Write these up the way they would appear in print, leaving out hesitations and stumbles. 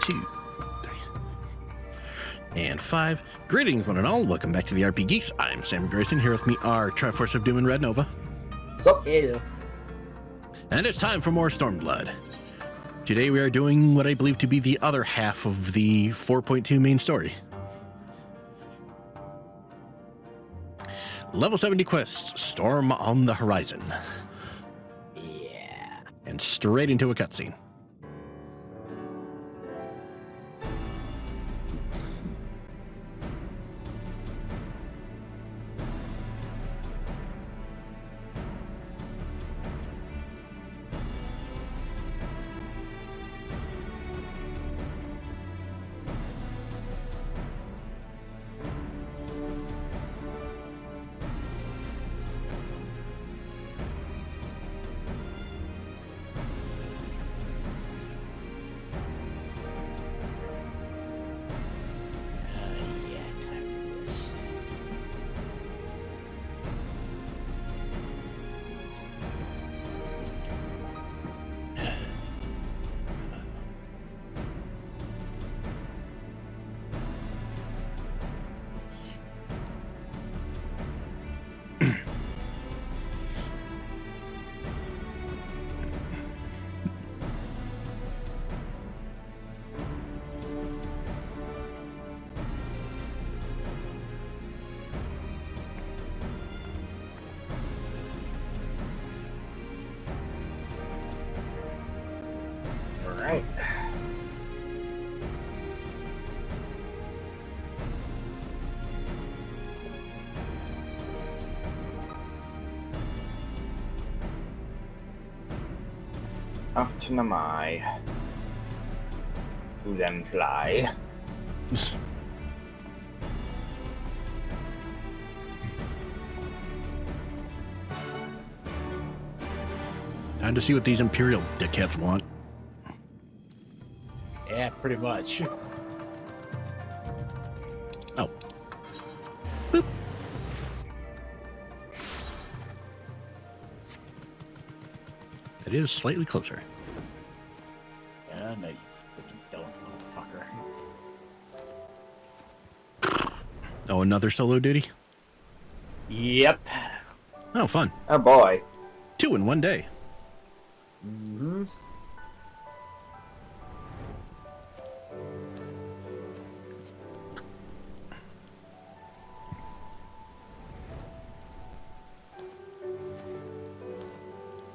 2, 3, and 5. Greetings, one and all. Welcome back to the RP Geeks. I'm Sam Grayson. Here with me are Triforce of Doom and Red Nova. What's up? Ew. And it's time for more Stormblood. Today we are doing what I believe to be the other half of the 4.2 main story. Level 70 quest, Storm on the Horizon. Yeah. And straight into a cutscene. Alright. Off to Namai. To then fly. Time to see what these Imperial dickheads want. Yeah, pretty much. Oh. Boop. It is slightly closer. Yeah, no, you freaking don't, motherfucker. Oh, another solo duty? Yep. Oh, fun. Oh boy. 2 in one day. Mm-hmm.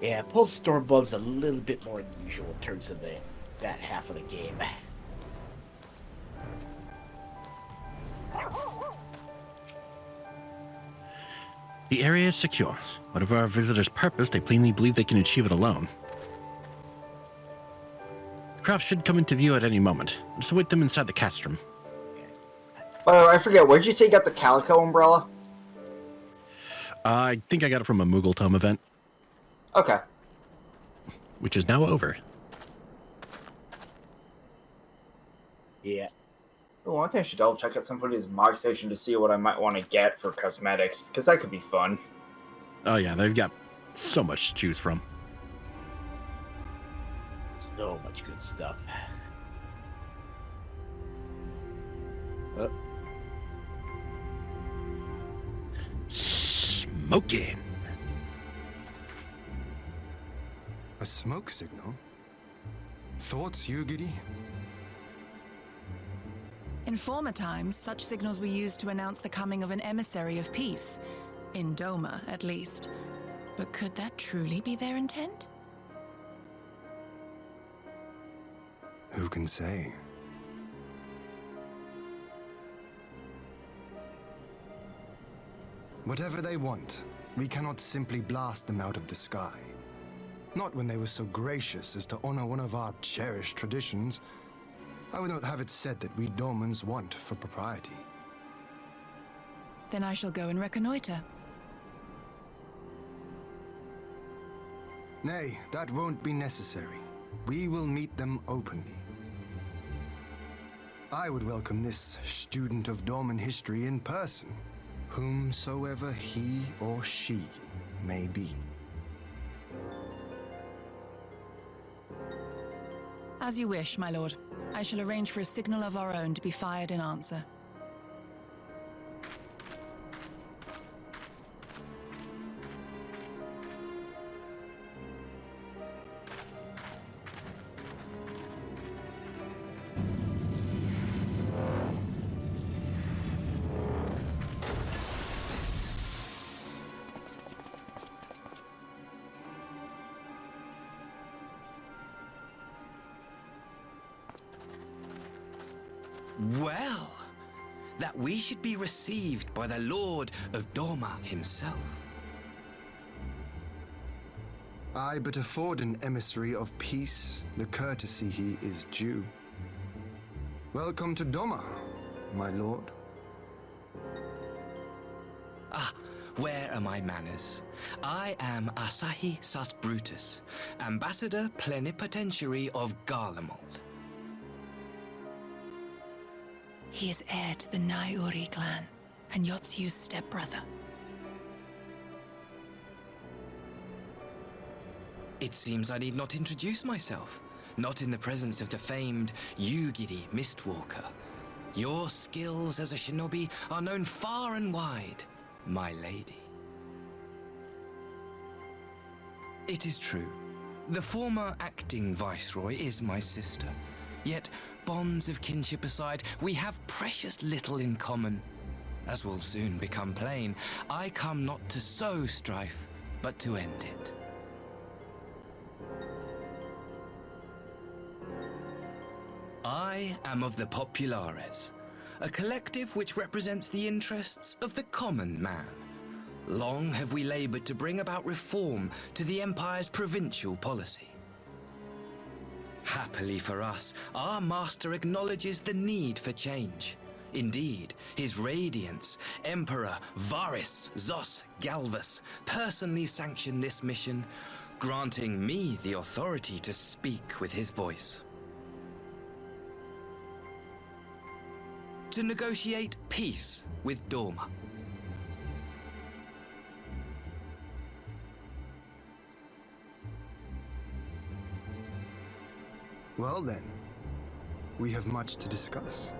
Yeah, Pulse Stormblood's a little bit more unusual in terms of that half of the game. The area is secure. Whatever our visitors' purpose, they plainly believe they can achieve it alone. Craft should come into view at any moment. Just await them inside the castrum. Oh, I forget. Where'd you say you got the Calico umbrella? I think I got it from a Moogle Tome event, Okay. which is now over. Yeah. Well, I think I should double check out somebody's mod station to see what I might want to get for cosmetics, because that could be fun. Oh yeah, they've got so much to choose from. So much good stuff. Smoking. A smoke signal? Thoughts, Yugiri? In former times, such signals were used to announce the coming of an emissary of peace. In Doma, at least. But could that truly be their intent? Who can say? Whatever they want, we cannot simply blast them out of the sky. Not when they were so gracious as to honor one of our cherished traditions. I would not have it said that we Domans want for propriety. Then I shall go and reconnoiter. Nay, that won't be necessary. We will meet them openly. I would welcome this student of Doman history in person, whomsoever he or she may be. As you wish, my lord. I shall arrange for a signal of our own to be fired in answer. Well, that we should be received by the Lord of Doma himself. I but afford an emissary of peace the courtesy he is due. Welcome to Doma, my lord. Ah, where are my manners? I am Asahi Sus Brutus, Ambassador Plenipotentiary of Garlemald. He is heir to the Naiuri clan, and Yotsu's stepbrother. It seems I need not introduce myself, not in the presence of the famed Yugiri Mistwalker. Your skills as a shinobi are known far and wide, my lady. It is true. The former acting viceroy is my sister. Yet, bonds of kinship aside, we have precious little in common. As will soon become plain, I come not to sow strife, but to end it. I am of the Populares, a collective which represents the interests of the common man. Long have we labored to bring about reform to the Empire's provincial policy. Happily for us, our master acknowledges the need for change. Indeed, His Radiance, Emperor Varys Zos Galvus, personally sanctioned this mission, granting me the authority to speak with his voice. To negotiate peace with Doma. Well then, we have much to discuss.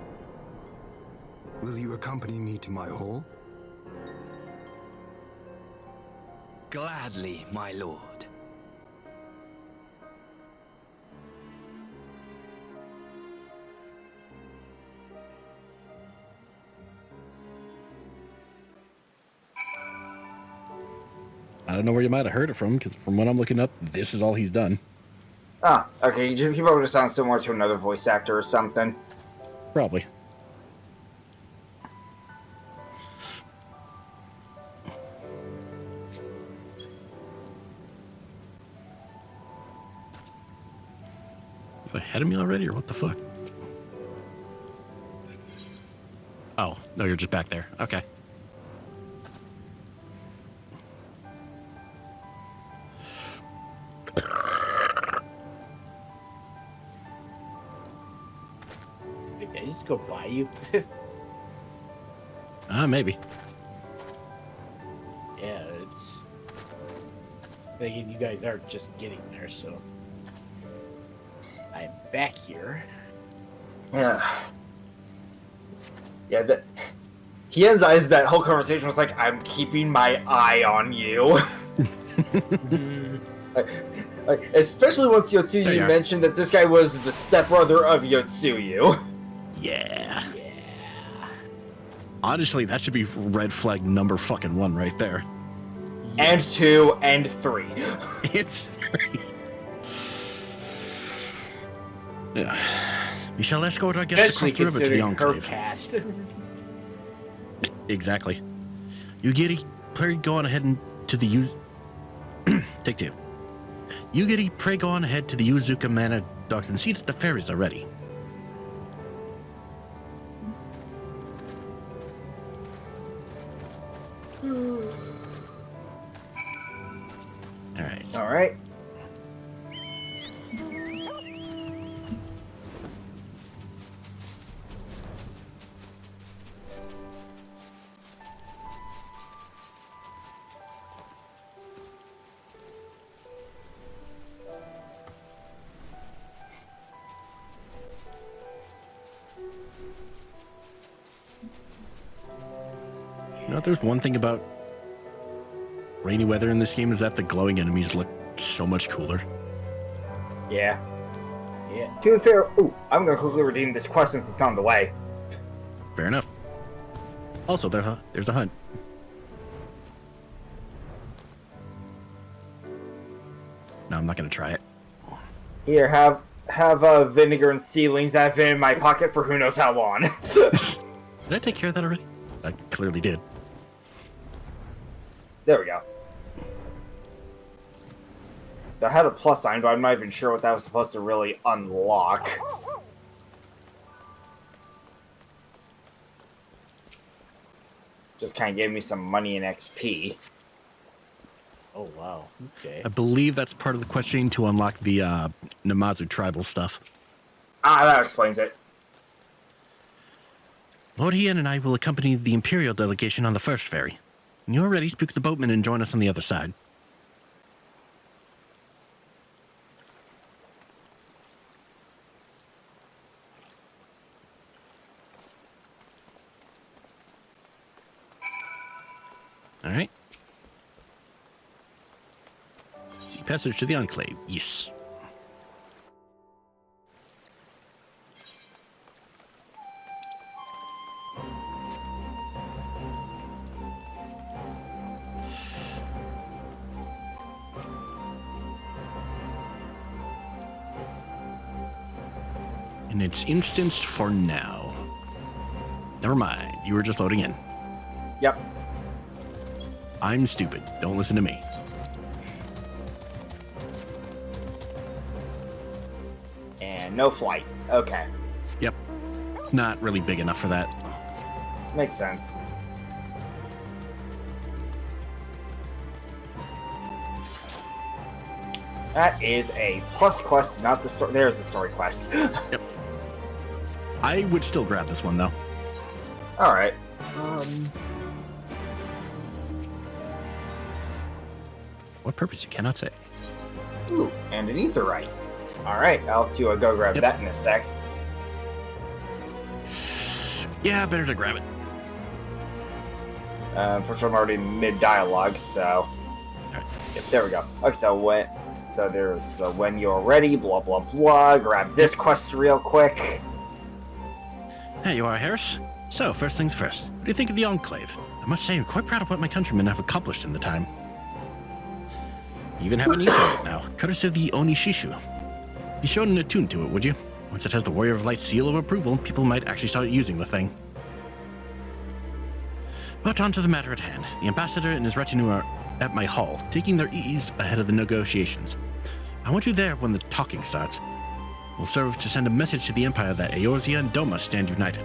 Will you accompany me to my hall? Gladly, my lord. I don't know where you might have heard it from, because from what I'm looking up, this is all he's done. Ah, okay, he probably just sounds similar to another voice actor or something. Probably. You ahead of me already, or what the fuck? Oh, no, you're just back there. Okay. Did I just go by you? Maybe. Yeah, it's... Thinking you guys are just getting there, so... I'm back here. Yeah. Yeah, that... He ends eyes that whole conversation was like, I'm keeping my eye on you. like, especially once Yotsuyu mentioned that this guy was the stepbrother of Yotsuyu. Yeah. Yeah. Honestly, that should be red flag number fucking 1 right there. And 2 and 3. It's 3. Yeah. We shall escort our guests Especially across the river to the considering her Enclave. past. Exactly. Yugiri, pray go on ahead and to the Take 2. Yugiri, pray go on ahead to the Yuzuka Manor docks and see that the ferries are ready. Alright. Alright. You know, if there's one thing about rainy weather in this game is that the glowing enemies look so much cooler. Yeah. Yeah. To be fair, ooh, I'm gonna quickly redeem this quest since it's on the way. Fair enough. Also, there's a hunt. No, I'm not gonna try it. Here, have vinegar and sealings. I've been in my pocket for who knows how long. Did I take care of that already? I clearly did. There we go. I had a plus sign, but I'm not even sure what that was supposed to really unlock. Just kind of gave me some money and XP. Oh, wow. Okay. I believe that's part of the quest chain to unlock the Namazu tribal stuff. Ah, that explains it. Lord Ian and I will accompany the Imperial delegation on the first ferry. When you're ready, spook the boatman and join us on the other side. All right. See passage to the Enclave. Yes. And it's instanced for now. Never mind. You were just loading in. Yep. I'm stupid. Don't listen to me. And no flight. Okay. Yep. Not really big enough for that. Makes sense. That is a plus quest, not the story. There's the story quest. Yep. I would still grab this one, though. Alright. What purpose you cannot say. Ooh, and an etherite. Alright, I'll have to go grab that in a sec. Yeah, better to grab it. Unfortunately, I'm already mid-dialogue, so... Yep, there we go. Okay, so there's the when you're ready, blah blah blah. Grab this quest real quick. There you are, Harris. So, first things first. What do you think of the Enclave? I must say, I'm quite proud of what my countrymen have accomplished in the time. You even have an etherite now, courtesy of the Oni Shishu. Be sure and attune to it, would you? Once it has the Warrior of Light seal of approval, people might actually start using the thing. But on to the matter at hand. The ambassador and his retinue are at my hall, taking their ease ahead of the negotiations. I want you there when the talking starts. It will serve to send a message to the Empire that Eorzea and Doma stand united.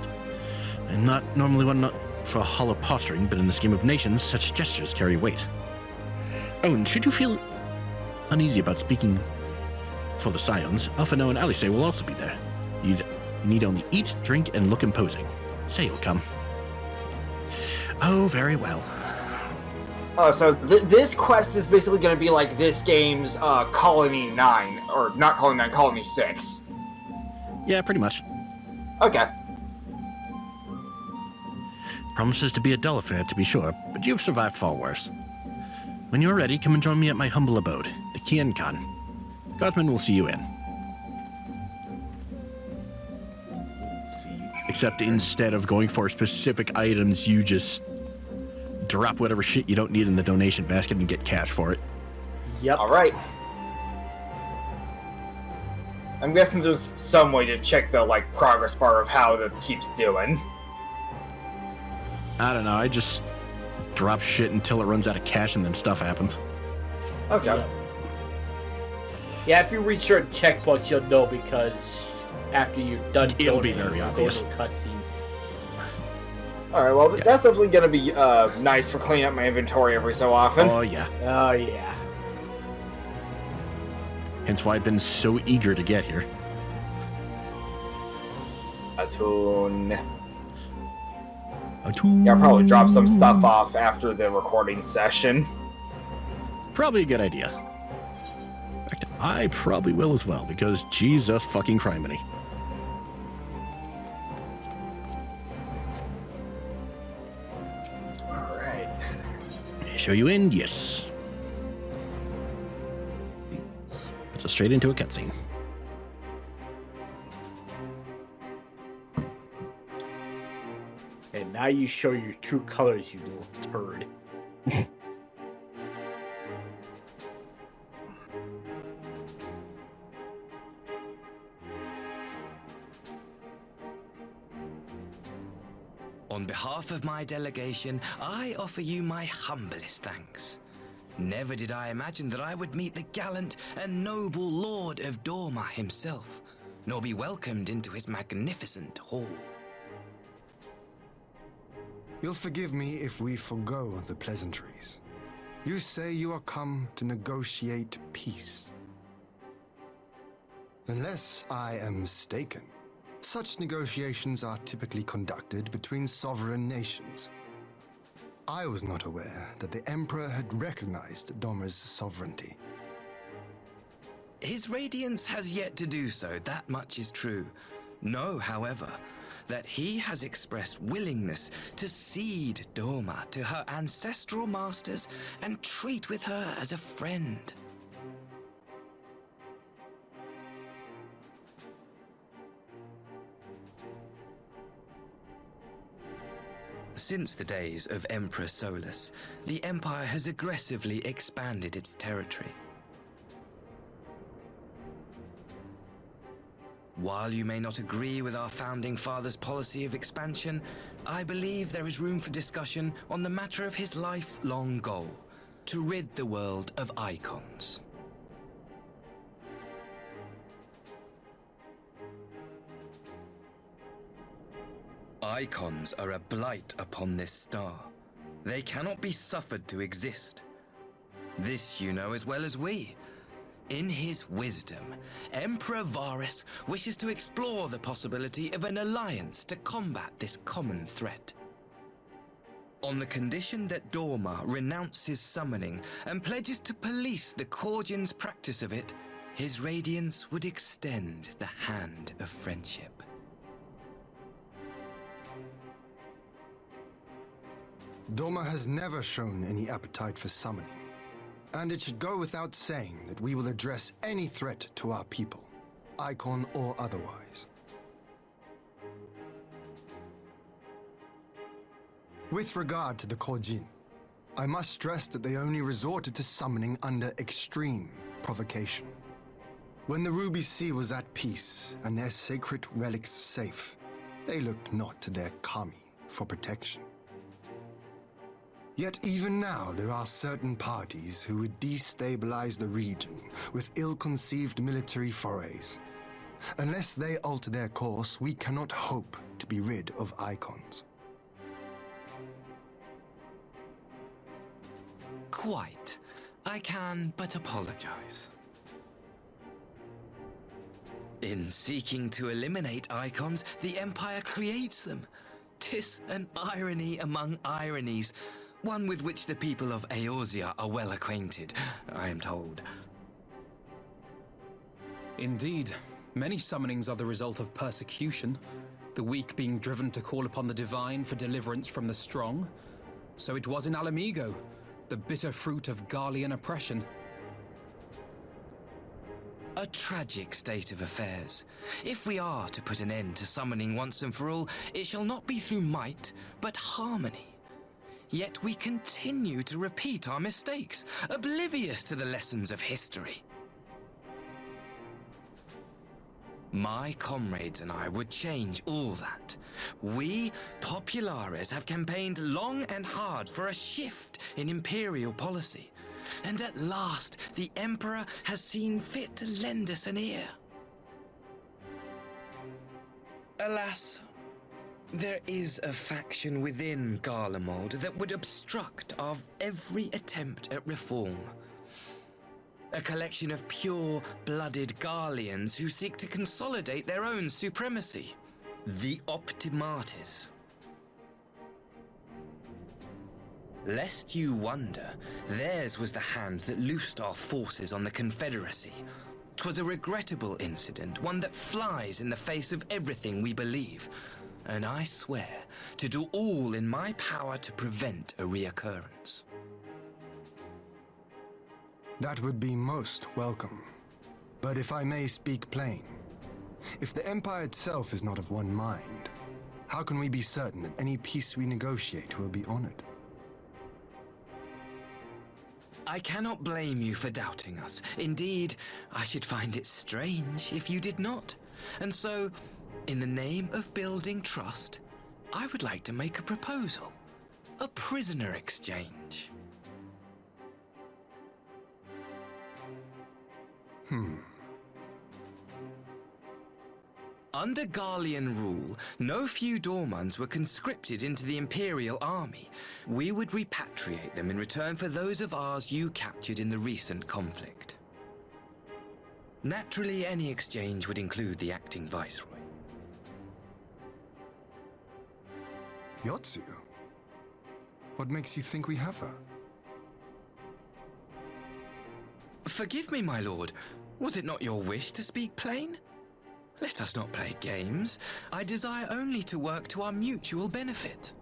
I'm not normally one for hollow posturing, but in the scheme of nations, such gestures carry weight. Oh, and should you feel uneasy about speaking for the Scions, Alphino and Alice will also be there. You need only eat, drink, and look imposing. Say you'll come. Oh, very well. Oh, so this quest is basically going to be like this game's Colony 9, or not Colony 9, Colony 6. Yeah, pretty much. Okay. Promises to be a dull affair, to be sure, but you've survived far worse. When you're ready, come and join me at my humble abode, the Kienkan. Guardsmen will see you in. Except instead of going for specific items, you just drop whatever shit you don't need in the donation basket and get cash for it. Yep. Alright. I'm guessing there's some way to check the, like, progress bar of how that keeps doing. I don't know, I just drop shit until it runs out of cash and then stuff happens. Okay. Yeah, if you reach certain checkpoints, you'll know because after you're done, It'll be donating, very you'll obvious. go to a cutscene. Alright, well, that's definitely going to be nice for cleaning up my inventory every so often. Oh, yeah. Oh yeah. Hence why I've been so eager to get here. Attune. Attune. Yeah, I'll probably drop some stuff off after the recording session. Probably a good idea. In fact, I probably will as well, because Jesus fucking criminy. Show you in? Yes. Puts us straight into a cutscene. And now you show your true colors, you little turd. On behalf of my delegation, I offer you my humblest thanks. Never did I imagine that I would meet the gallant and noble Lord of Dorma himself, nor be welcomed into his magnificent hall. You'll forgive me if we forgo the pleasantries. You say you are come to negotiate peace. Unless I am mistaken, such negotiations are typically conducted between sovereign nations. I was not aware that the Emperor had recognized Dorma's sovereignty. His Radiance has yet to do so, that much is true. Know, however, that he has expressed willingness to cede Dorma to her ancestral masters and treat with her as a friend. Since the days of Emperor Solus, the Empire has aggressively expanded its territory. While you may not agree with our founding father's policy of expansion, I believe there is room for discussion on the matter of his lifelong goal, to rid the world of icons. Icons are a blight upon this star. They cannot be suffered to exist. This you know as well as we. In his wisdom, Emperor Varus wishes to explore the possibility of an alliance to combat this common threat. On the condition that Dorma renounces summoning and pledges to police the Korgians' practice of it, his Radiance would extend the hand of friendship. Dorma has never shown any appetite for summoning, and it should go without saying that we will address any threat to our people, icon or otherwise. With regard to the Korjin, I must stress that they only resorted to summoning under extreme provocation. When the Ruby Sea was at peace and their sacred relics safe, they looked not to their kami for protection. Yet even now there are certain parties who would destabilize the region with ill-conceived military forays. Unless they alter their course, we cannot hope to be rid of icons. Quite. I can but apologize. In seeking to eliminate icons, the Empire creates them. 'Tis an irony among ironies, one with which the people of Eorzea are well acquainted, I am told. Indeed, many summonings are the result of persecution, the weak being driven to call upon the divine for deliverance from the strong. So it was in Alamigo, the bitter fruit of Garlean oppression. A tragic state of affairs. If we are to put an end to summoning once and for all, it shall not be through might, but harmony. Yet we continue to repeat our mistakes, oblivious to the lessons of history. My comrades and I would change all that. We, Populares, have campaigned long and hard for a shift in imperial policy. And at last, the Emperor has seen fit to lend us an ear. Alas, there is a faction within Garlemald that would obstruct our every attempt at reform. A collection of pure-blooded Garleans who seek to consolidate their own supremacy. The Optimates. Lest you wonder, theirs was the hand that loosed our forces on the Confederacy. 'Twas a regrettable incident, one that flies in the face of everything we believe. And I swear to do all in my power to prevent a reoccurrence. That would be most welcome. But if I may speak plain, if the Empire itself is not of one mind, how can we be certain that any peace we negotiate will be honored? I cannot blame you for doubting us. Indeed, I should find it strange if you did not. And so, in the name of building trust, I would like to make a proposal. A prisoner exchange. Under Garlean rule, no few Dormans were conscripted into the Imperial army. We would repatriate them in return for those of ours you captured in the recent conflict. Naturally, any exchange would include the acting Viceroy. Yotsu? What makes you think we have her? Forgive me, my lord. Was it not your wish to speak plain? Let us not play games. I desire only to work to our mutual benefit.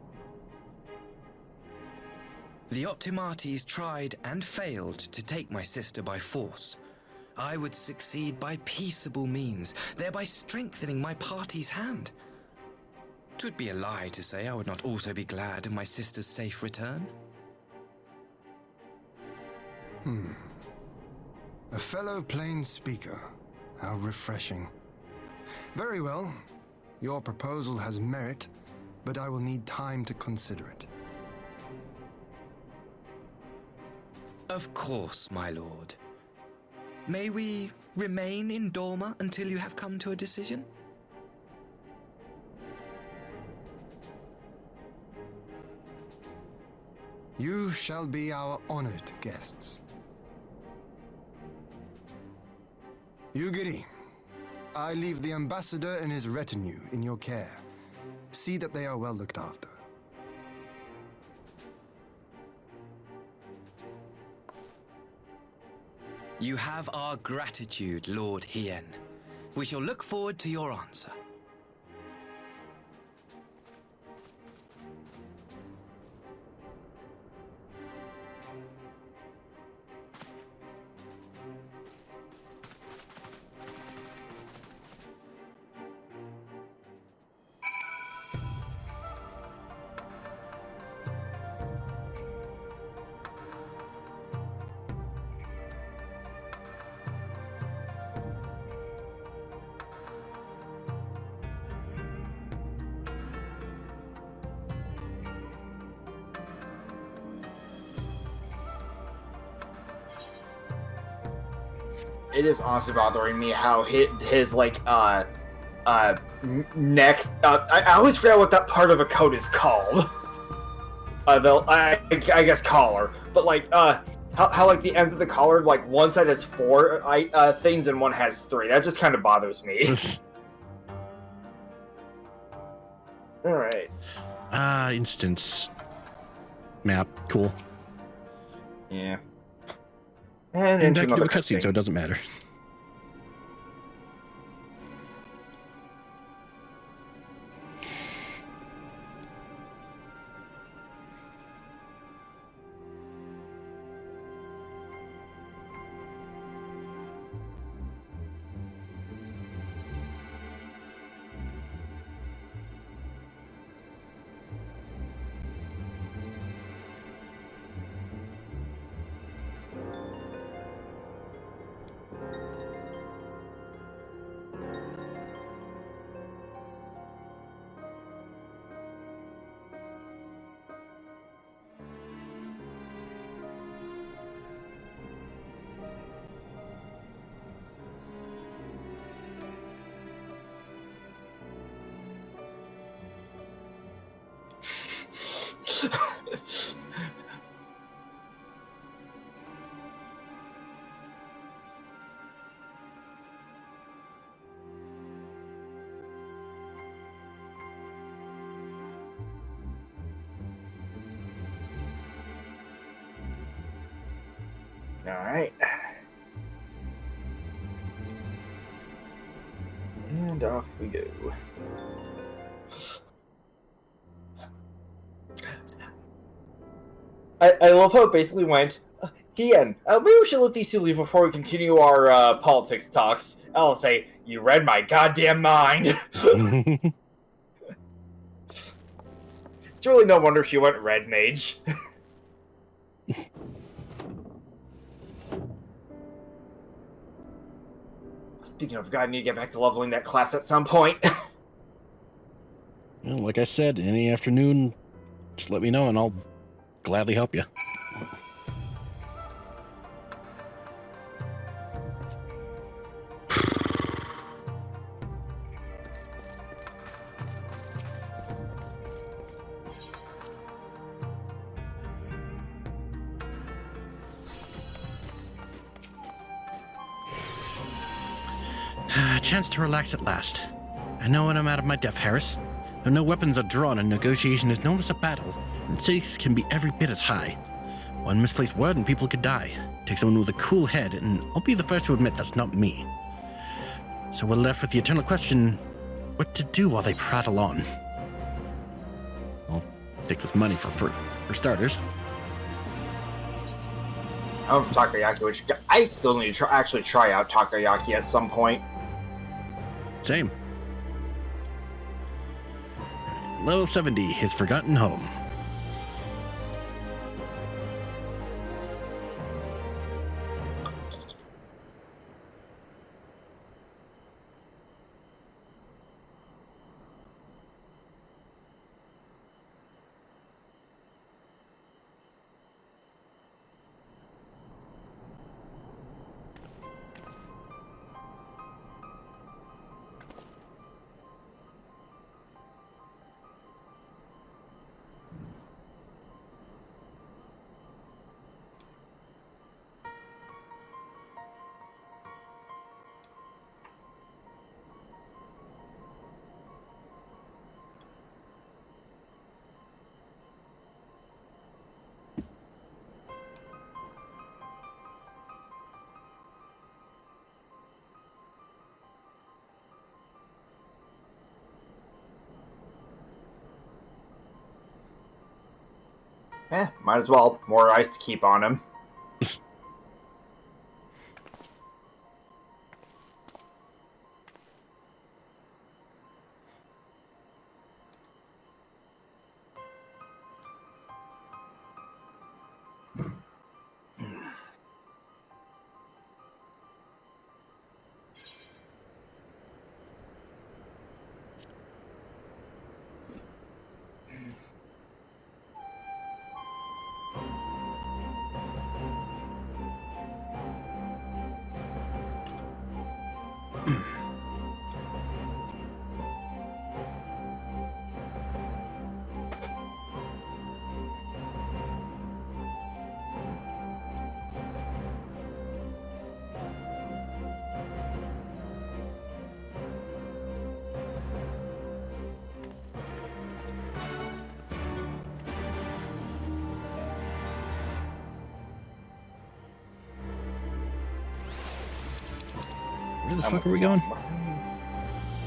The Optimates tried and failed to take my sister by force. I would succeed by peaceable means, thereby strengthening my party's hand. 'Twould be a lie to say I would not also be glad of my sister's safe return. A fellow plain speaker. How refreshing. Very well. Your proposal has merit, but I will need time to consider it. Of course, my lord. May we remain in Dorma until you have come to a decision? You shall be our honored guests. Yugiri, I leave the ambassador and his retinue in your care. See that they are well looked after. You have our gratitude, Lord Hien. We shall look forward to your answer. It is honestly bothering me how his like neck. I always forget what that part of a coat is called. I guess collar, but like how like the ends of the collar, like one side has 4 things and one has 3. That just kind of bothers me. All right. Instance map. Cool. Yeah. And back to a cutscene, so it doesn't matter. All right. And off we go. I love how it basically went, Ian, maybe we should let these two leave before we continue our politics talks. I'll say, you read my goddamn mind. It's really no wonder she went red mage. Speaking of, God, I need to get back to leveling that class at some point. Well, like I said, any afternoon, just let me know and I'll gladly help you. A chance to relax at last. I know when I'm out of my depth, Harris. Though no weapons are drawn and negotiation is known as a battle, and the stakes can be every bit as high. One misplaced word and people could die. Take someone with a cool head, and I'll be the first to admit that's not me. So we're left with the eternal question, what to do while they prattle on? I'll stick with money for starters. I don't know Takoyaki, which I still need to actually try out Takoyaki at some point. Same. Level 70, his forgotten home. Might as well. More ice to keep on him. Where the fuck are we going?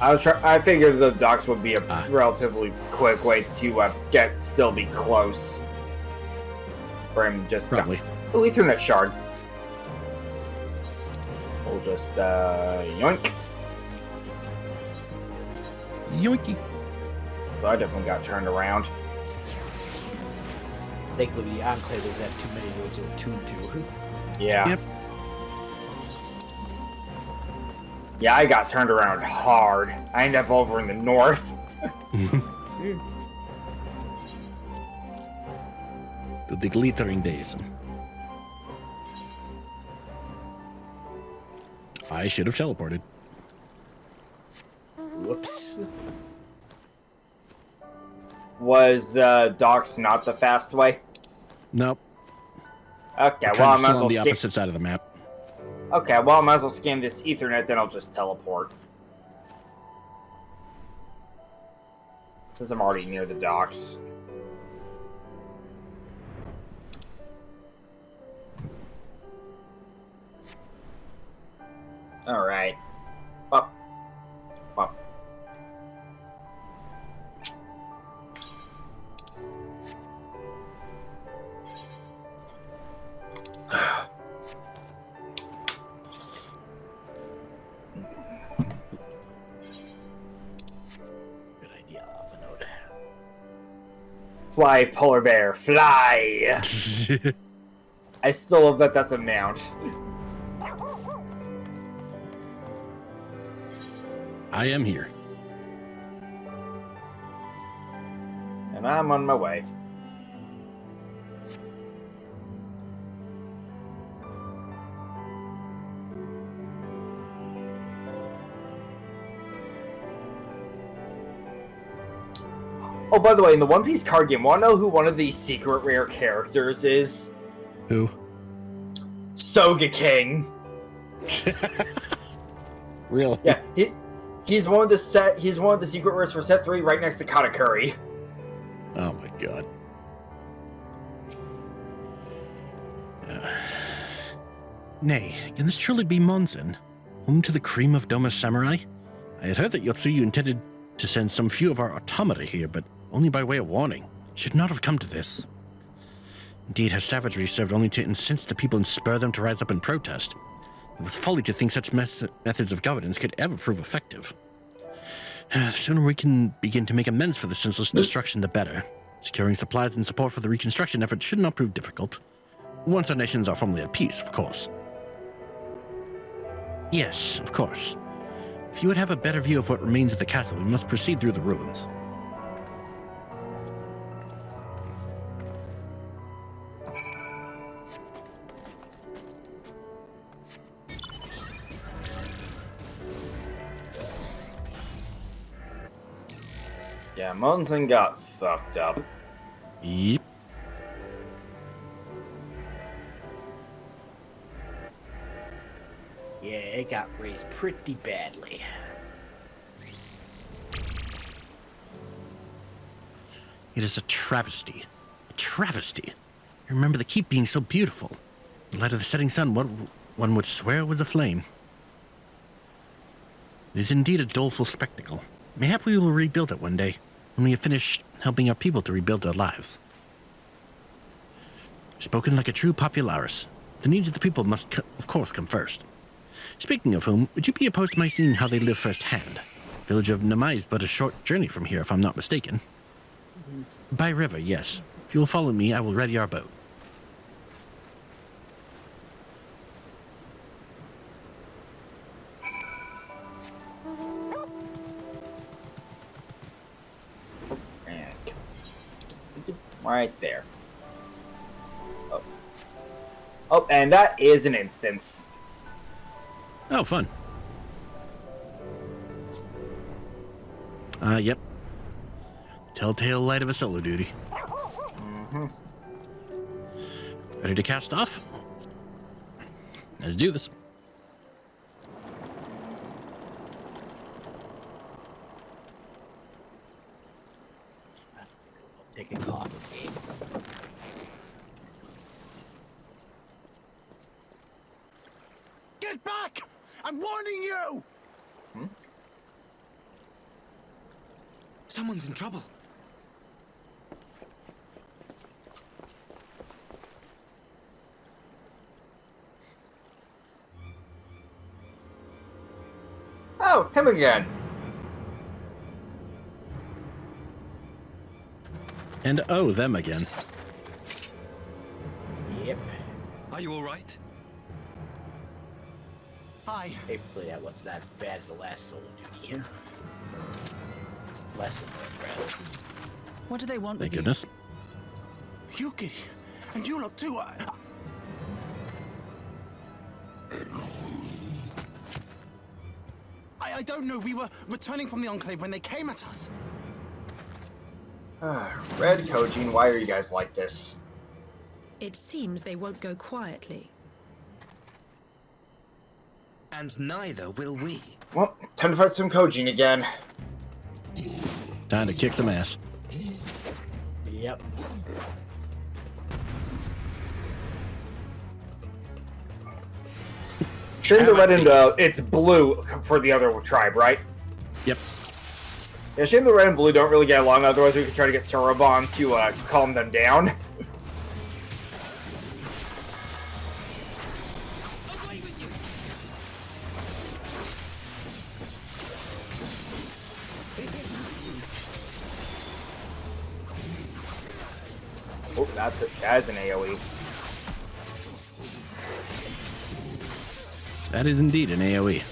I figured the docks would be a relatively quick way to still be close. For him just Probably. Ethernet shard. We'll just yoink. Yoinky. So I definitely got turned around. Thankfully, the Enclave doesn't have too many roads to tune to. Yeah. Yep. Yeah, I got turned around hard. I ended up over in the north. The glittering days. I should have teleported. Whoops. Was the docks not the fast way? Nope. Okay, Kind well, I of might as still on well the opposite side of the map. Okay, well, I might as well scan this Ethernet, then I'll just teleport. Since I'm already near the docks. Alright. Up. Up. Fly, polar bear, fly! I still love that that's a mount. I am here. And I'm on my way. Oh, by the way, in the One Piece card game, wanna know who one of the secret rare characters is? Who? Sogeking. Really? Yeah, he's one of the secret rares for set 3 right next to Katakuri. Oh my god. Nay, can this truly be Monzen, home to the cream of Doma's samurai? I had heard that Yotsuyu intended to send some few of our automata here, but only by way of warning. Should not have come to this. Indeed, her savagery served only to incense the people and spur them to rise up and protest. It was folly to think such methods of governance could ever prove effective. The sooner we can begin to make amends for the senseless destruction, the better. Securing supplies and support for the reconstruction effort should not prove difficult. Once our nations are formally at peace, of course. Yes, of course. If you would have a better view of what remains of the castle, we must proceed through the ruins. Yeah, Monzen got fucked up. Yep. Yeah, it got raised pretty badly. It is a travesty. A travesty. I remember the keep being so beautiful. In light of the setting sun, one would swear it was aflame. It is indeed a doleful spectacle. Mayhap we will rebuild it one day, when we have finished helping our people to rebuild their lives. Spoken like a true popularis. The needs of the people must, of course, come first. Speaking of whom, would you be opposed to my seeing how they live firsthand? The village of Namai is but a short journey from here, if I'm not mistaken. By river, yes. If you will follow me, I will ready our boat. Right there. Oh. Oh, and that is an instance. Oh, fun. Yep. Telltale light of a solo duty. Mm-hmm. Ready to cast off? Let's do this. Take a coffee. Get back! I'm warning you! Someone's in trouble. Oh, him again. And oh, them again. Yep. Are you all right? Hi. Hopefully that wasn't as bad as the last solo duty. Lesson learned, rather. What do they want Thank with goodness. Yuki, and you lot too. I don't know. We were returning from the Enclave when they came at us. Red Kojin, why are you guys like this? It seems they won't go quietly. And neither will we. Well, time to fight some Kojin again. Time to kick some ass. Yep. Shame the red and it's blue for the other tribe, right? Yep. Yeah, shame the red and blue don't really get along, otherwise we could try to get Soroban to calm them down. Oh, that's an AoE. That is indeed an AoE.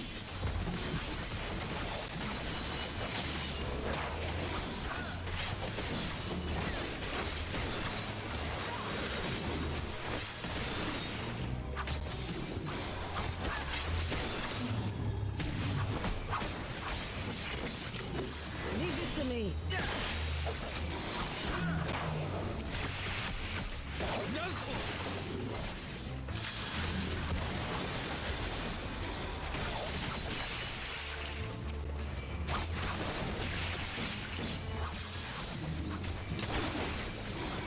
Leave this to me.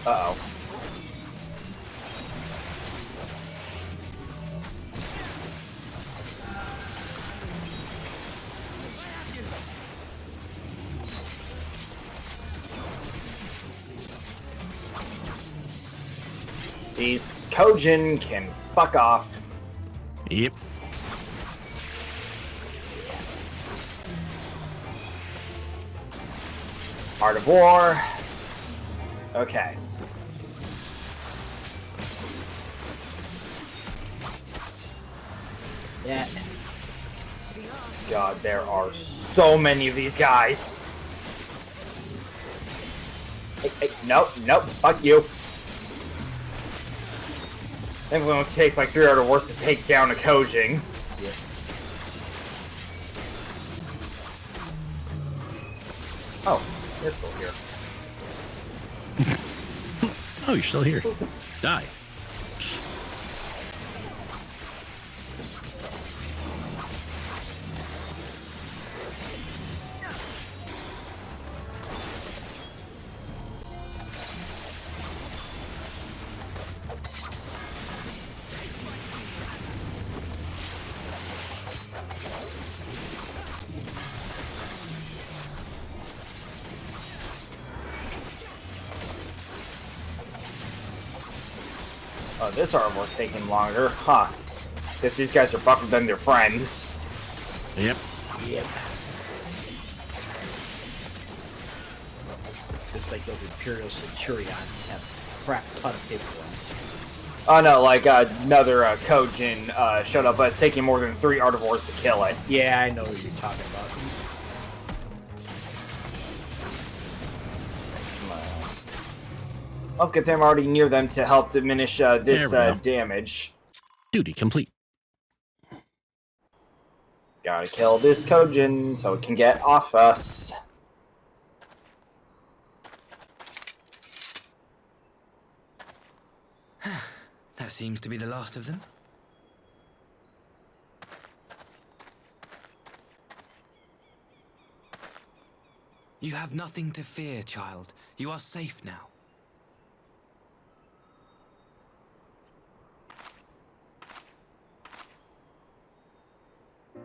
Uh-oh. These Kojin can fuck off. Yep. Art of War. Okay. That. God, there are so many of these guys. Hey, nope, fuck you. I think it only takes like 3 Art of Wars to take down a Kojin. Yeah. Oh, they're still here. Oh, you're still here. Die. Oh, this Art of War's taking longer. Huh. Guess these guys are buffer than their friends. Yep. Yep. Just like those Imperial Centurions have a crap ton of hit points. Oh no, like another Kojin showed up, but it's taking more than 3 Art of Wars to kill it. Yeah, I know what you're talking about. I'll get them already near them to help diminish this There we go. damage. Duty complete. Gotta kill this Kojin so it can get off us. That seems to be the last of them. You have nothing to fear, child. You are safe now.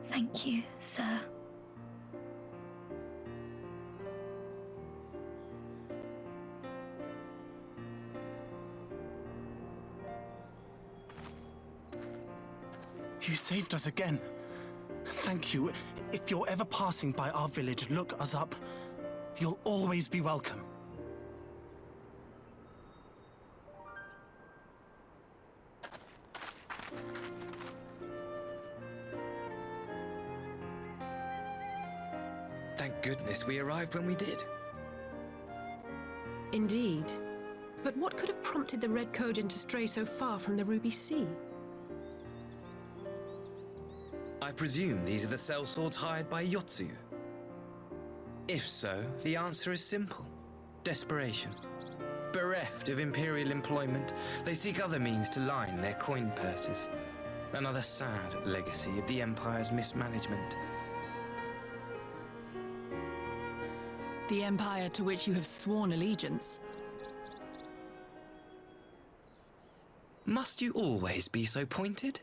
Thank you, sir. You saved us again. Thank you. If you're ever passing by our village, look us up. You'll always be welcome. Thank goodness we arrived when we did. Indeed. But what could have prompted the Red Kojin to stray so far from the Ruby Sea? I presume these are the sellswords hired by Yotsu. If so, the answer is simple. Desperation. Bereft of imperial employment, they seek other means to line their coin purses. Another sad legacy of the Empire's mismanagement. The Empire to which you have sworn allegiance. Must you always be so pointed?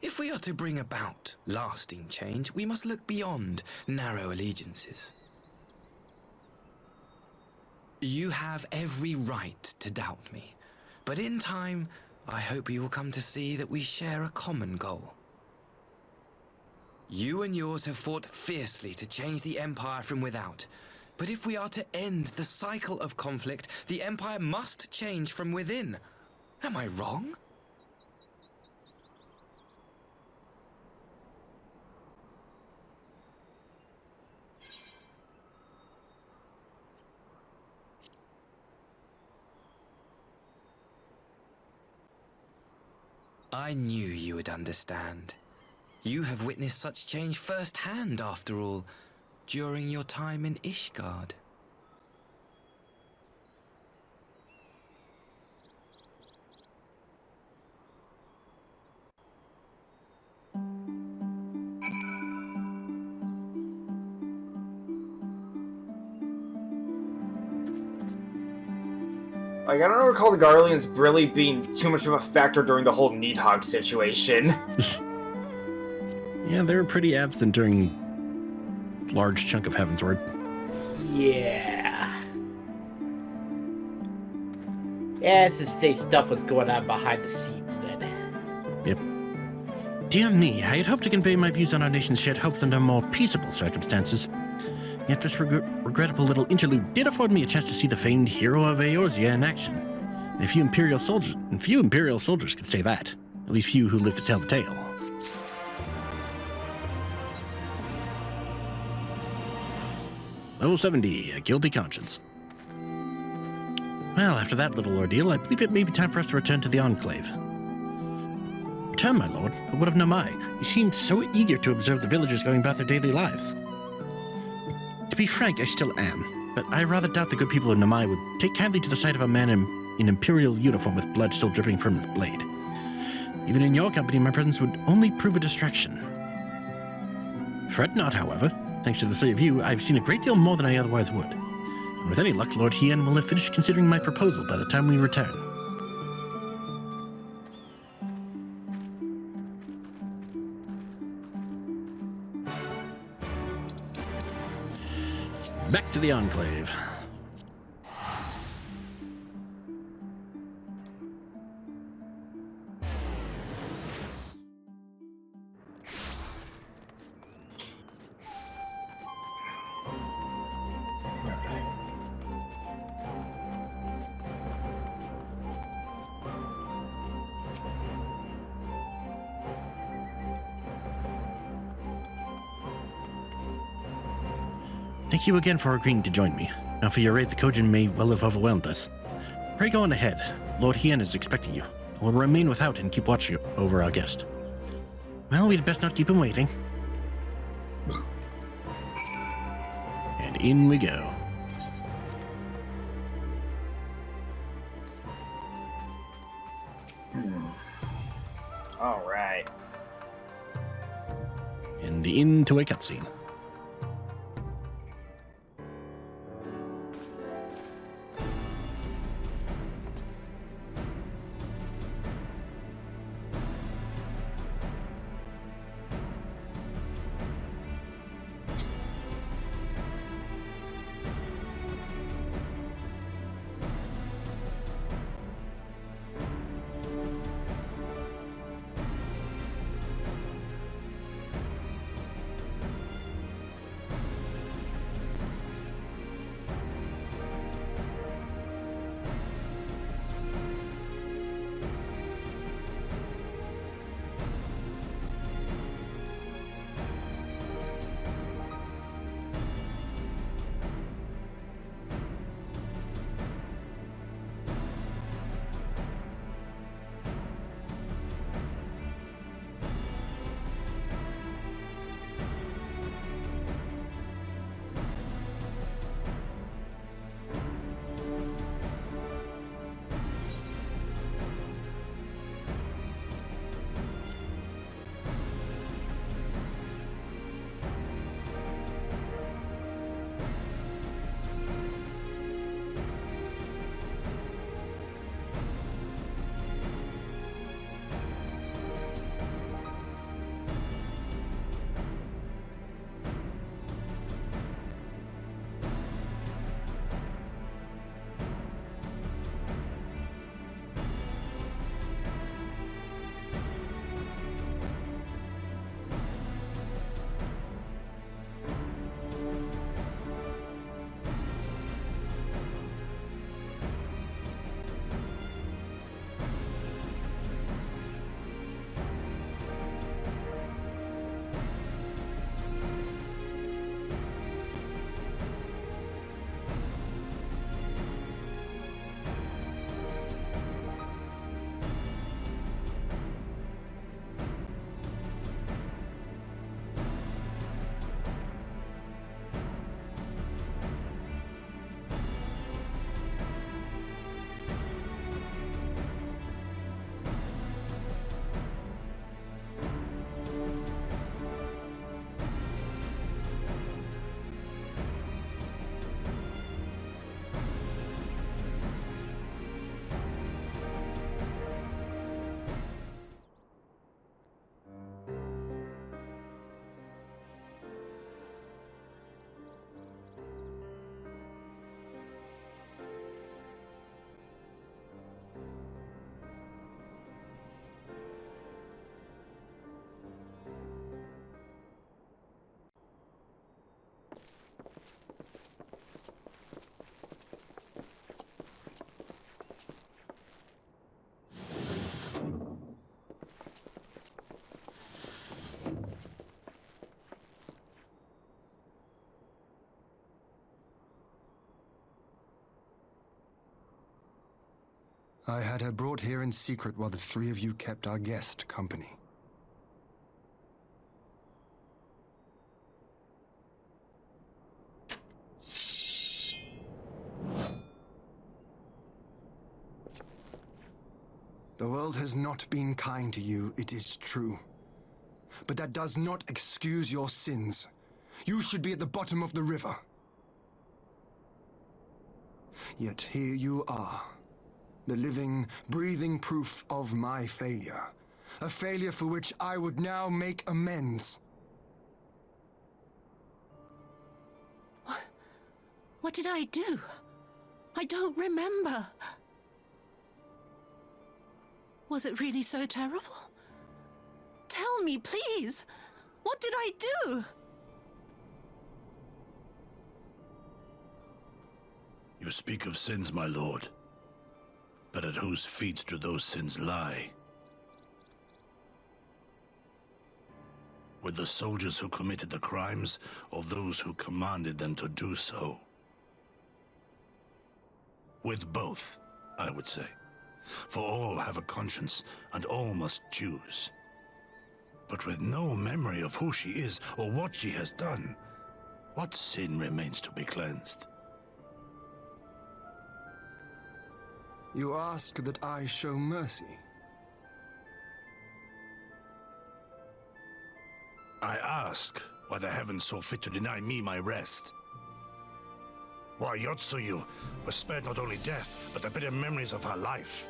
If we are to bring about lasting change, we must look beyond narrow allegiances. You have every right to doubt me, but in time, I hope you will come to see that we share a common goal. You and yours have fought fiercely to change the Empire from without, But if we are to end the cycle of conflict, the Empire must change from within. Am I wrong? I knew you would understand. You have witnessed such change firsthand, after all, during your time in Ishgard. Like, I don't recall the Garleans really being too much of a factor during the whole Needhog situation. Yeah, they were pretty absent during a large chunk of Heavensward. Yeah. Yeah, let's just say stuff was going on behind the scenes then. Yep. Dear me, I had hoped to convey my views on our nation's shared hopes under more peaceable circumstances. Yet this regrettable little interlude did afford me a chance to see the famed hero of Eorzea in action. And few Imperial soldiers could say that. At least few who live to tell the tale. Level 70, a guilty conscience. Well, after that little ordeal, I believe it may be time for us to return to the Enclave. Return, my lord, but what of Namai? You seemed so eager to observe the villagers going about their daily lives. To be frank, I still am, but I rather doubt the good people of Namai would take kindly to the sight of a man in Imperial uniform with blood still dripping from his blade. Even in your company, my presence would only prove a distraction. Fret not, however. Thanks to the three of you, I've seen a great deal more than I otherwise would. And with any luck, Lord Hien will have finished considering my proposal by the time we return. Back to the Enclave. Thank you again for agreeing to join me. Now for your raid, the Kojin may well have overwhelmed us. Pray go on ahead. Lord Hien is expecting you. We'll remain without and keep watch over our guest. Well, we'd best not keep him waiting. And in we go. All right. And into a cutscene. I had her brought here in secret while the three of you kept our guest company. The world has not been kind to you, it is true. But that does not excuse your sins. You should be at the bottom of the river. Yet here you are, the living, breathing proof of my failure. A failure for which I would now make amends. What did I do? I don't remember. Was it really so terrible? Tell me, please. What did I do? You speak of sins, my lord. But at whose feet do those sins lie? With the soldiers who committed the crimes, or those who commanded them to do so? With both, I would say. For all have a conscience, and all must choose. But with no memory of who she is, or what she has done, what sin remains to be cleansed? You ask that I show mercy. I ask why the heavens saw fit to deny me my rest. Why Yotsuyu was spared not only death, but the bitter memories of her life.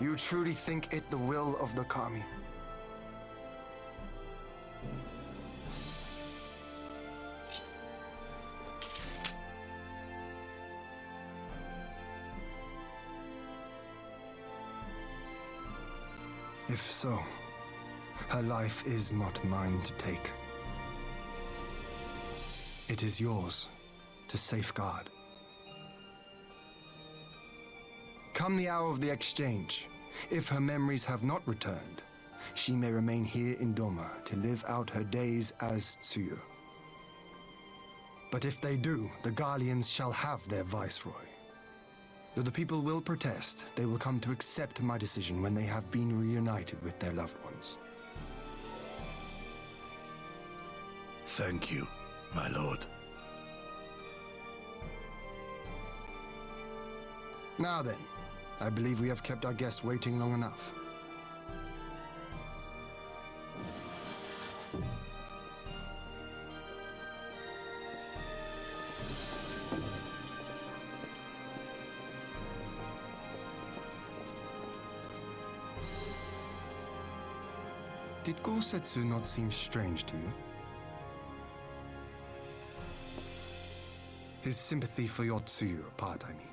You truly think it the will of the Kami? If so, her life is not mine to take. It is yours to safeguard. Come the hour of the exchange, if her memories have not returned, she may remain here in Doma to live out her days as Tsuyu. But if they do, the Guardians shall have their viceroy. Though the people will protest, they will come to accept my decision when they have been reunited with their loved ones. Thank you, my lord. Now then, I believe we have kept our guest waiting long enough. Did Gosetsu not seem strange to you? His sympathy for Yotsuyu apart, I mean.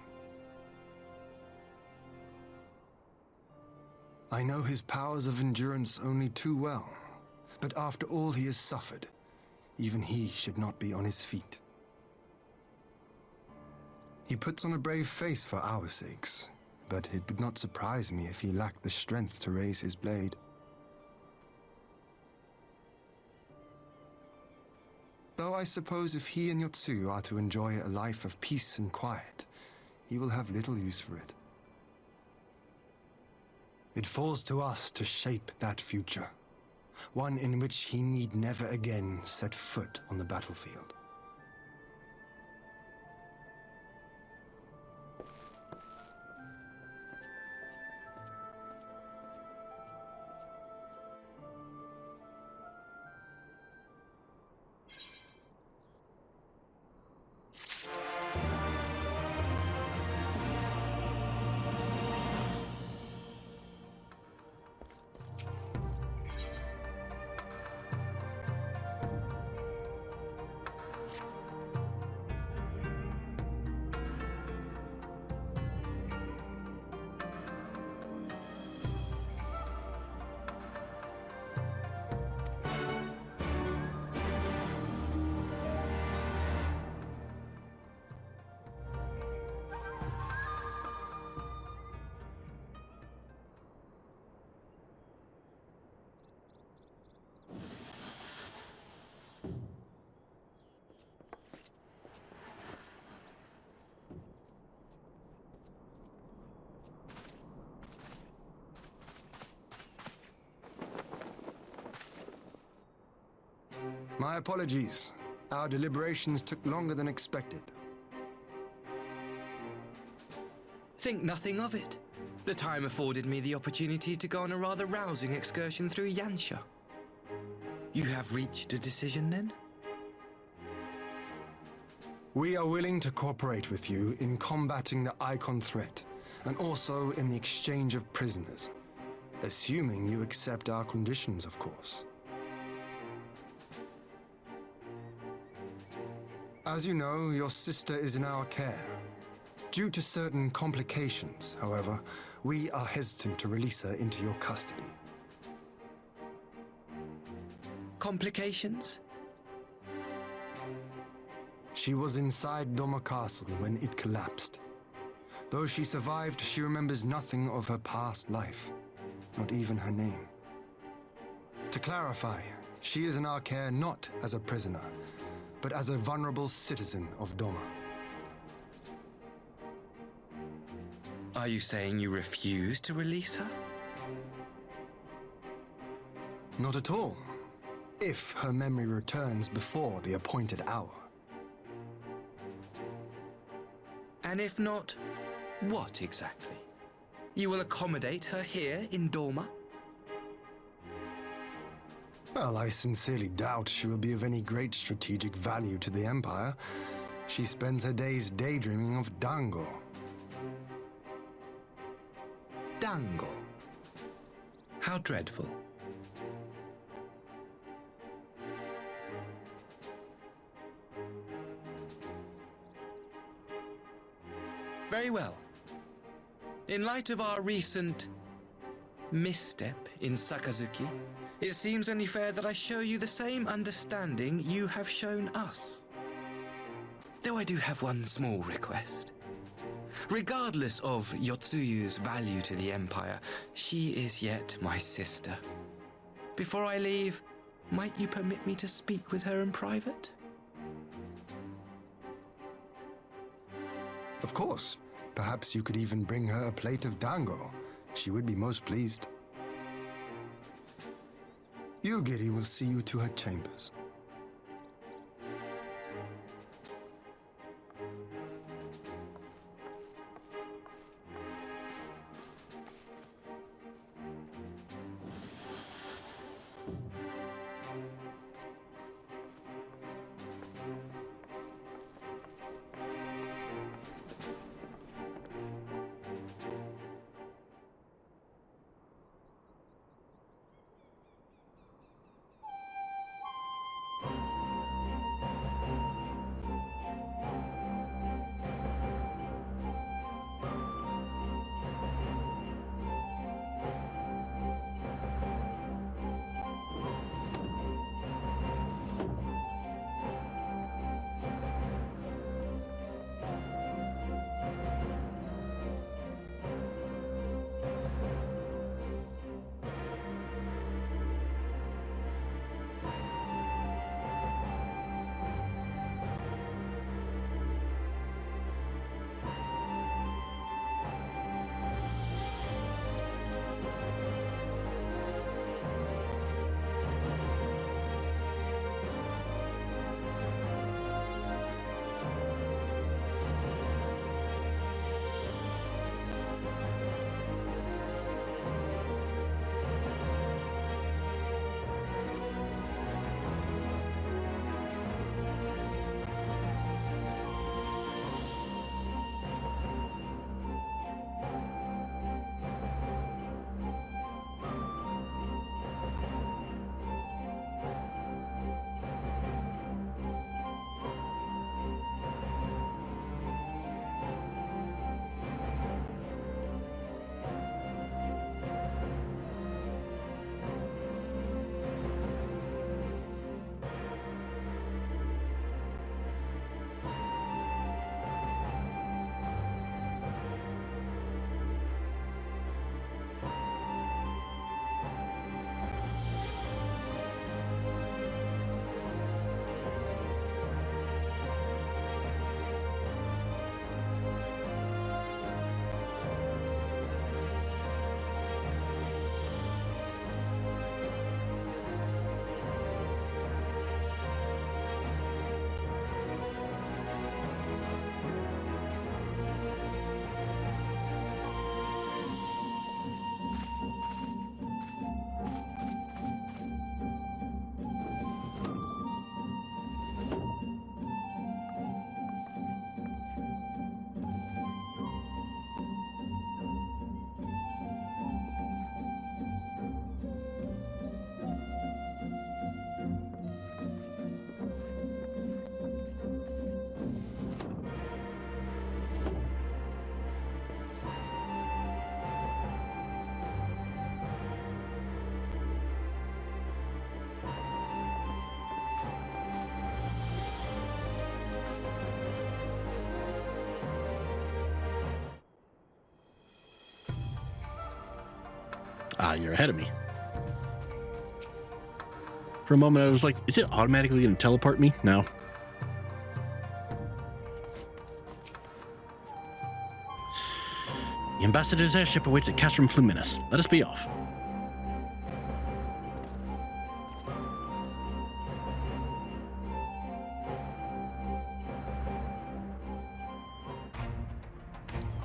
I know his powers of endurance only too well, but after all he has suffered, even he should not be on his feet. He puts on a brave face for our sakes, but it would not surprise me if he lacked the strength to raise his blade. Though I suppose if he and Yotsuyu are to enjoy a life of peace and quiet, he will have little use for it. It falls to us to shape that future, one in which he need never again set foot on the battlefield. My apologies. Our deliberations took longer than expected. Think nothing of it. The time afforded me the opportunity to go on a rather rousing excursion through Yansha. You have reached a decision then? We are willing to cooperate with you in combating the Icon threat, and also in the exchange of prisoners. Assuming you accept our conditions, of course. As you know, your sister is in our care. Due to certain complications, however, we are hesitant to release her into your custody. Complications? She was inside Doma Castle when it collapsed. Though she survived, she remembers nothing of her past life, not even her name. To clarify, she is in our care not as a prisoner, but as a vulnerable citizen of Doma. Are you saying you refuse to release her? Not at all. If her memory returns before the appointed hour. And if not, what exactly? You will accommodate her here in Doma? Well, I sincerely doubt she will be of any great strategic value to the Empire. She spends her days daydreaming of Dango. Dango? How dreadful. Very well. In light of our recent misstep in Sakazuki, it seems only fair that I show you the same understanding you have shown us. Though I do have one small request. Regardless of Yotsuyu's value to the Empire, she is yet my sister. Before I leave, might you permit me to speak with her in private? Of course. Perhaps you could even bring her a plate of dango. She would be most pleased. Yugiri will see you to her chambers. you're ahead of me. For a moment, I was like, is it automatically going to teleport me? No. The Ambassador's airship awaits at Castrum Fluminus. Let us be off.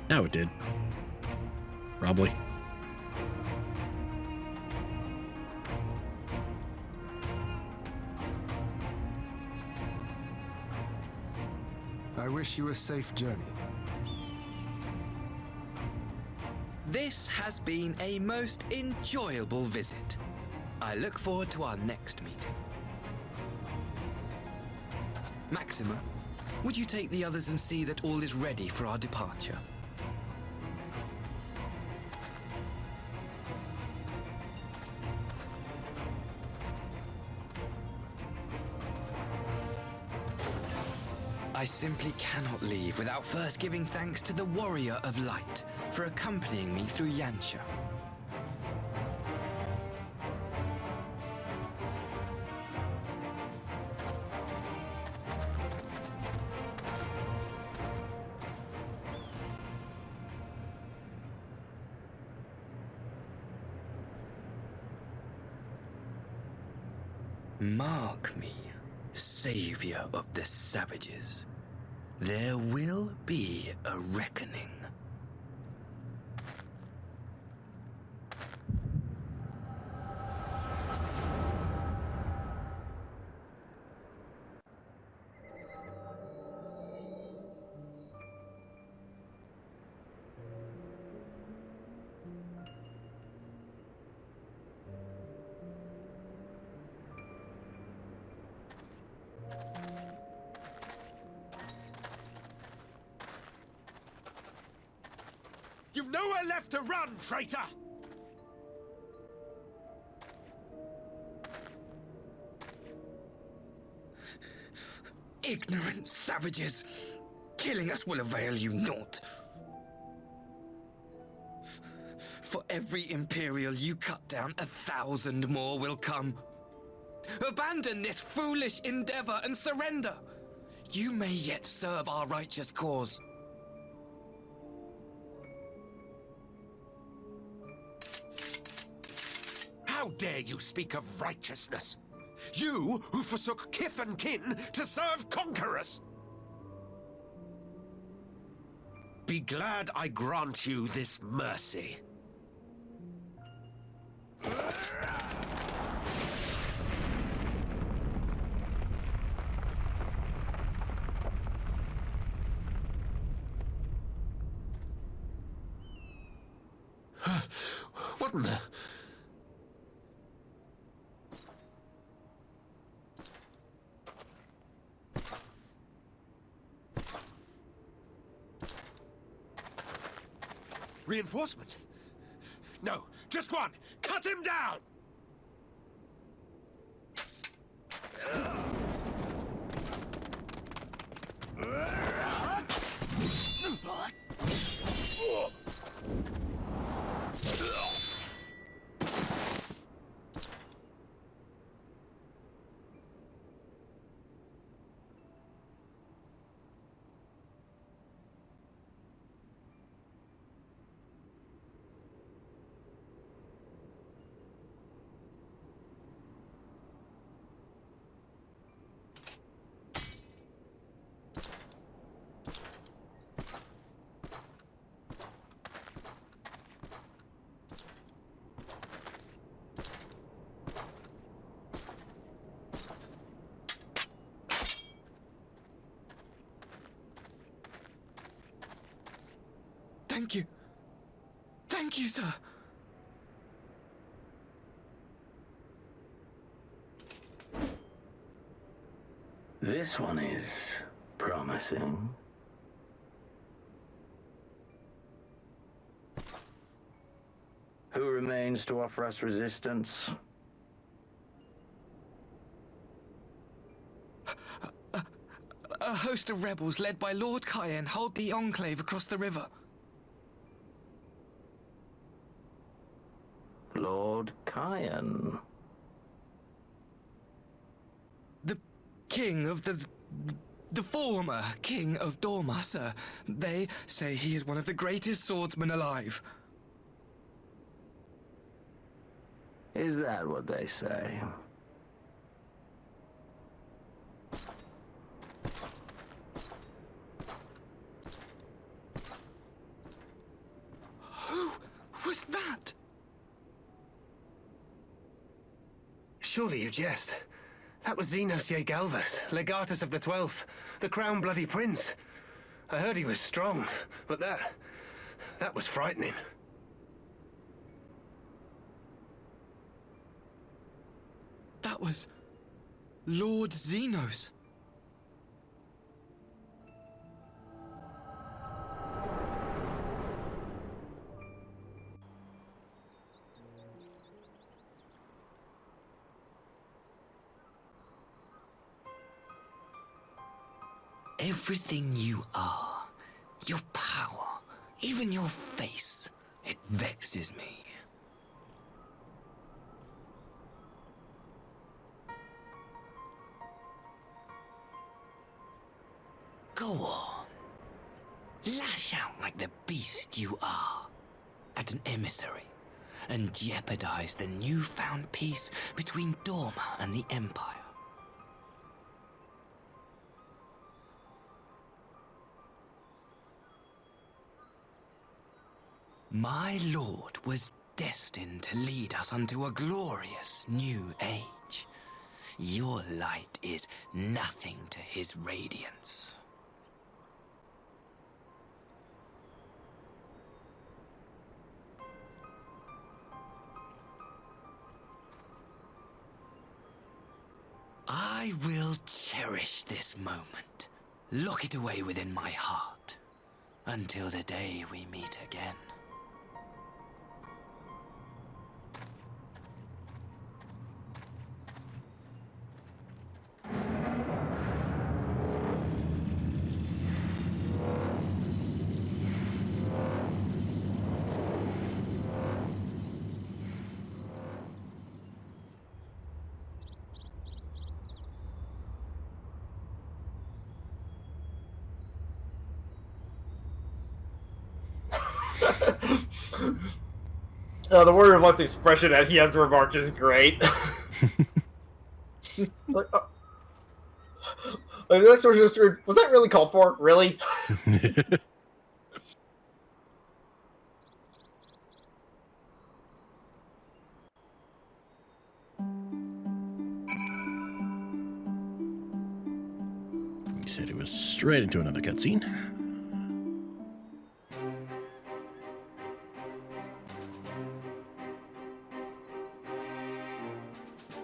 Now it did. Probably. I wish you a safe journey. This has been a most enjoyable visit. I look forward to our next meeting. Maxima, would you take the others and see that all is ready for our departure? I simply cannot leave without first giving thanks to the Warrior of Light for accompanying me through Yansha. Mark me, savior of the savages. There will be a reckoning. You've nowhere left to run, traitor! Ignorant savages! Killing us will avail you naught. For every Imperial you cut down, 1,000 more will come. Abandon this foolish endeavor and surrender. You may yet serve our righteous cause. How dare you speak of righteousness? You who forsook kith and kin to serve conquerors! Be glad I grant you this mercy. What in the... Reinforcements? No, just one! Cut him down! Thank you. Thank you, sir. This one is promising. Who remains to offer us resistance? A host of rebels led by Lord Cayenne hold the Enclave across the river. Lord Kayan. The king of the former king of Dorma, sir. They say he is one of the greatest swordsmen alive. Is that what they say? Who was that? Surely you jest. That was Xenos Galvus, legatus of the 12th, the Crown Bloody Prince. I heard he was strong, but that was frightening. That was Lord Xenos. Everything you are, your power, even your face, it vexes me. Go on. Lash out like the beast you are at an emissary and jeopardize the newfound peace between Dorma and the Empire. My lord was destined to lead us unto a glorious new age. Your light is nothing to his radiance. I will cherish this moment, lock it away within my heart, until the day we meet again. The Warrior of Light's expression that he has remarked is great. Like, the next version of the was that really called for? Really? He said it was straight into another cutscene.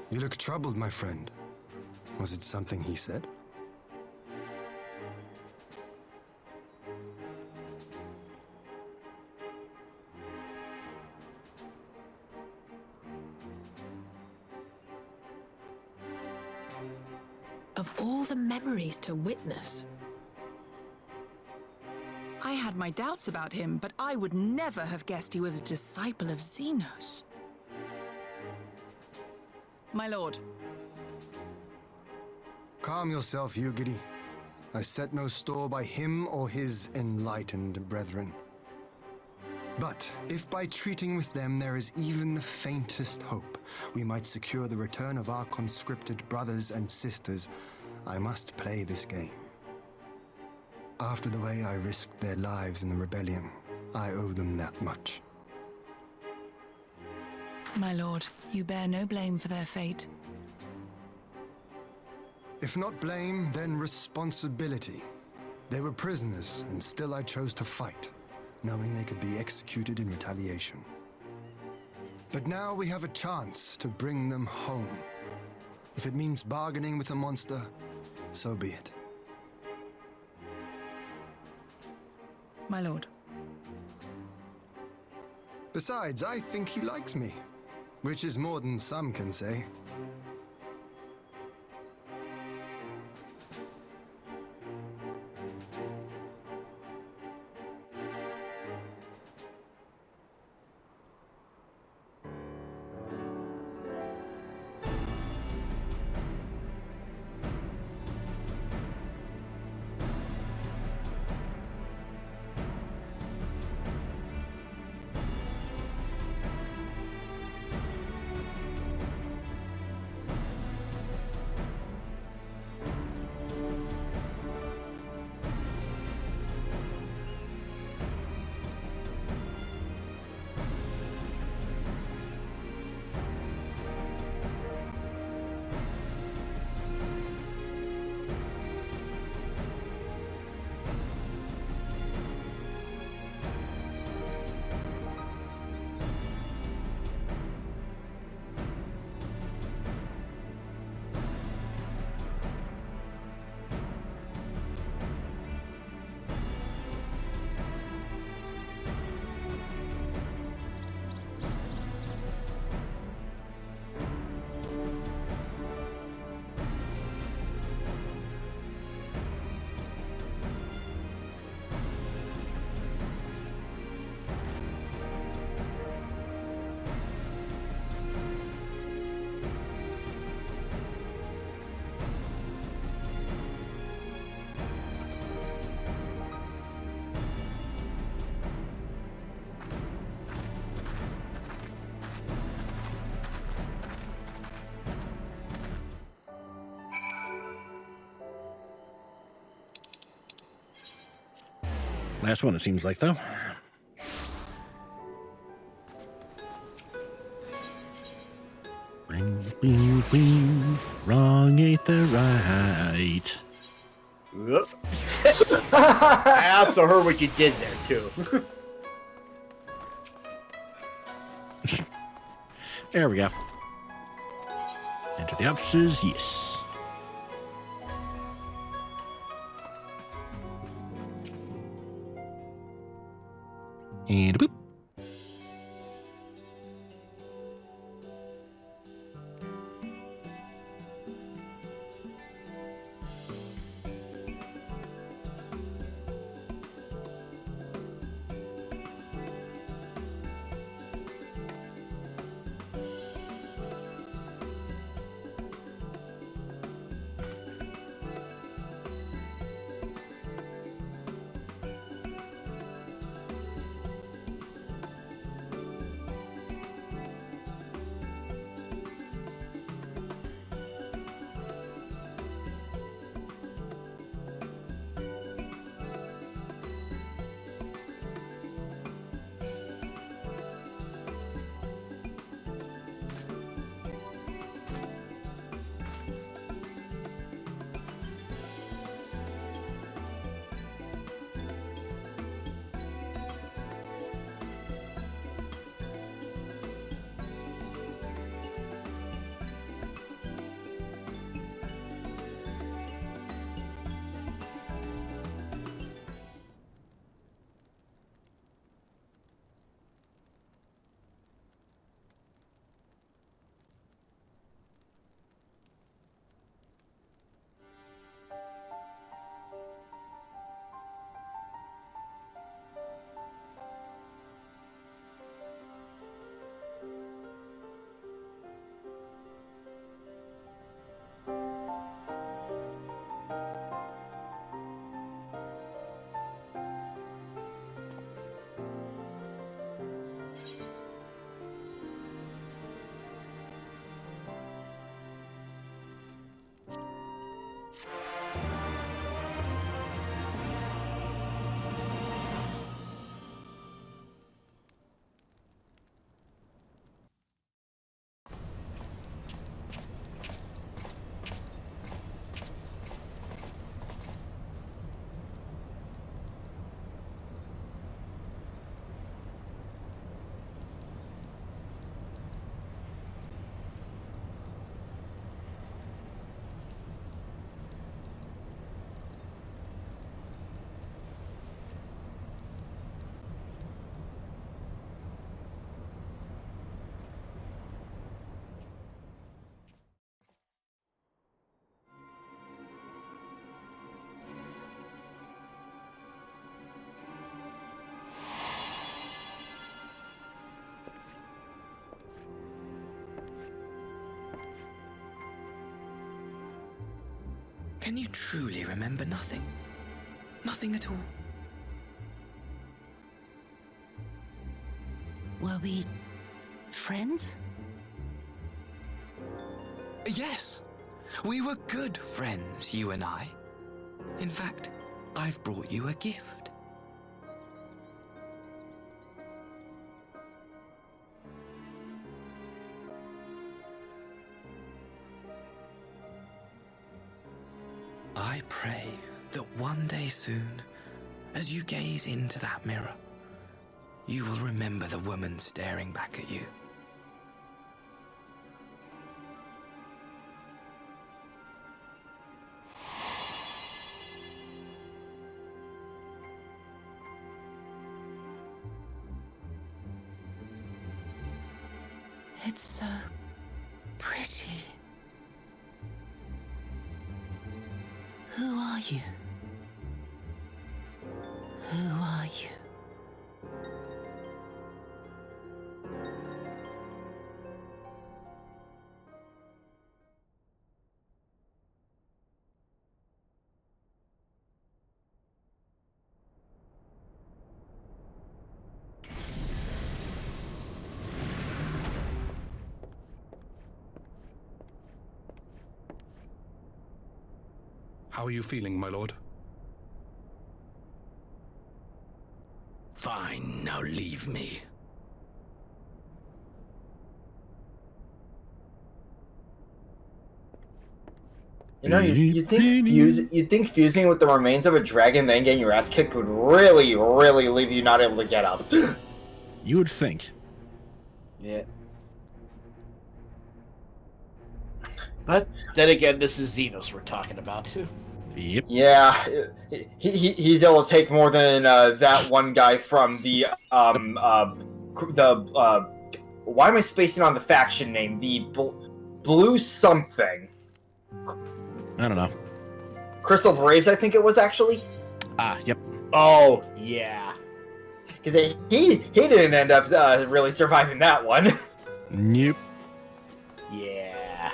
You look troubled, my friend. Was it something he said? Of all the memories to witness. I had my doubts about him, but I would never have guessed he was a disciple of Xenos. My lord. Calm yourself, Yugiri. I set no store by him or his enlightened brethren. But if by treating with them there is even the faintest hope we might secure the return of our conscripted brothers and sisters, I must play this game. After the way I risked their lives in the rebellion, I owe them that much. My lord, you bear no blame for their fate. If not blame, then responsibility. They were prisoners, and still I chose to fight, knowing they could be executed in retaliation. But now we have a chance to bring them home. If it means bargaining with a monster, so be it. My lord. Besides, I think he likes me, which is more than some can say. Last one, it seems like, though. Bling, bling, bling. Wrong ain't the right. I also heard what you did there, too. There we go. Enter the offices, yes. And boop. Can you truly remember nothing? Nothing at all? Were we friends? Yes. We were good friends, you and I. In fact, I've brought you a gift. I pray that one day soon, as you gaze into that mirror, you will remember the woman staring back at you. It's so pretty. Who are you? Who are you? How are you feeling, my lord? Now leave me. You know, you'd think fusing with the remains of a dragon then getting your ass kicked would really, really leave you not able to get up. You would think. Yeah. But then again, this is Xenos we're talking about too. Yep. Yeah, he's able to take more than that one guy from the why am I spacing on the faction name? The Blue something. I don't know. Crystal Braves, I think it was actually. Ah, yep. Oh yeah. Because he didn't end up really surviving that one. Nope. Yeah.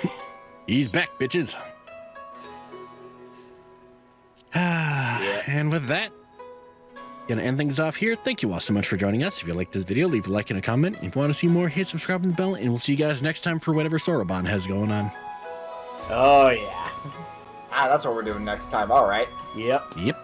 He's back, bitches. And with that, gonna end things off here. Thank you all so much for joining us. If you liked this video, leave a like and a comment. If you want to see more, hit subscribe and the bell, and we'll see you guys next time for whatever Soroban has going on. Oh yeah. That's what we're doing next time. All right. Yep. Yep.